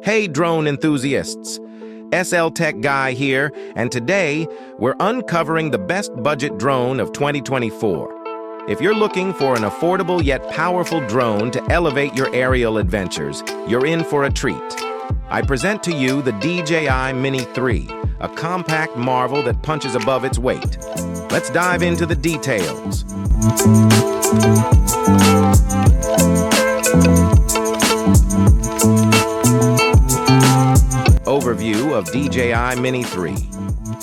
Hey drone enthusiasts, SL Tech Guy here, and today we're uncovering the best budget drone of 2024. If you're looking for an affordable yet powerful drone to elevate your aerial adventures, you're in for a treat. I present to you the DJI Mini 3, a compact marvel that punches above its weight. Let's dive into the details. Overview of DJI Mini 3.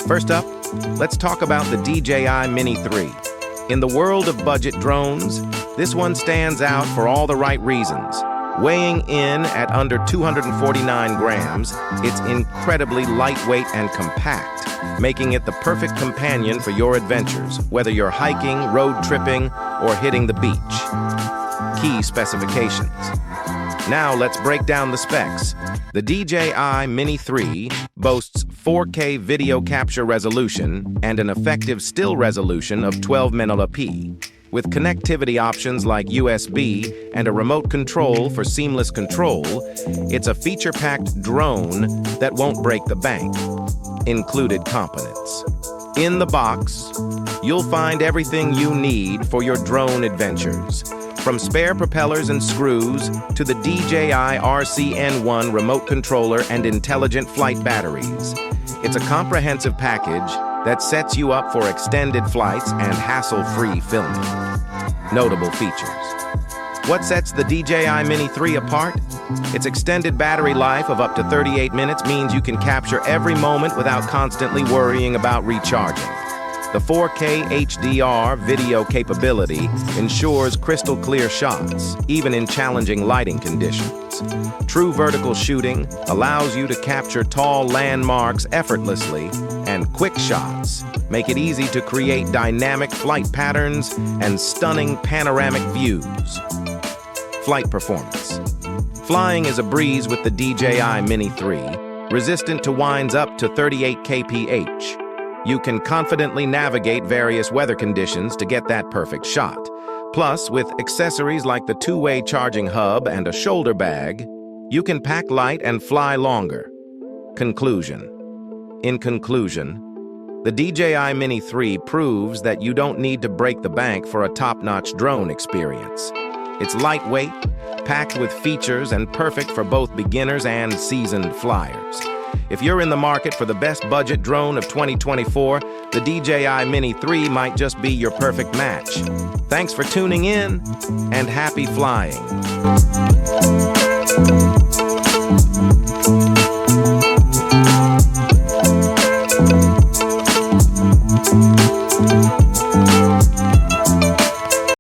First up, let's talk about the DJI Mini 3. In the world of budget drones, this one stands out for all the right reasons. Weighing in at under 249 grams, it's incredibly lightweight and compact, making it the perfect companion for your adventures, whether you're hiking, road tripping, or hitting the beach. Key specifications. Now let's break down the specs. The DJI Mini 3 boasts 4K video capture resolution and an effective still resolution of 12 1080p. With connectivity options like USB and a remote control for seamless control, it's a feature-packed drone that won't break the bank. Included components. In the box, you'll find everything you need for your drone adventures. From spare propellers and screws to the DJI RCN1 remote controller and intelligent flight batteries. It's a comprehensive package that sets you up for extended flights and hassle-free filming. Notable features. What sets the DJI Mini 3 apart? Its extended battery life of up to 38 minutes means you can capture every moment without constantly worrying about recharging. The 4K HDR video capability ensures crystal clear shots, even in challenging lighting conditions. True vertical shooting allows you to capture tall landmarks effortlessly, and QuickShots make it easy to create dynamic flight patterns and stunning panoramic views. Flight performance. Flying is a breeze with the DJI Mini 3, resistant to winds up to 38 kph. You can confidently navigate various weather conditions to get that perfect shot. Plus, with accessories like the two-way charging hub and a shoulder bag, you can pack light and fly longer. Conclusion. In conclusion, the DJI Mini 3 proves that you don't need to break the bank for a top-notch drone experience. It's lightweight, packed with features, and perfect for both beginners and seasoned flyers. If you're in the market for the best budget drone of 2024, the DJI Mini 3 might just be your perfect match. Thanks for tuning in, and happy flying.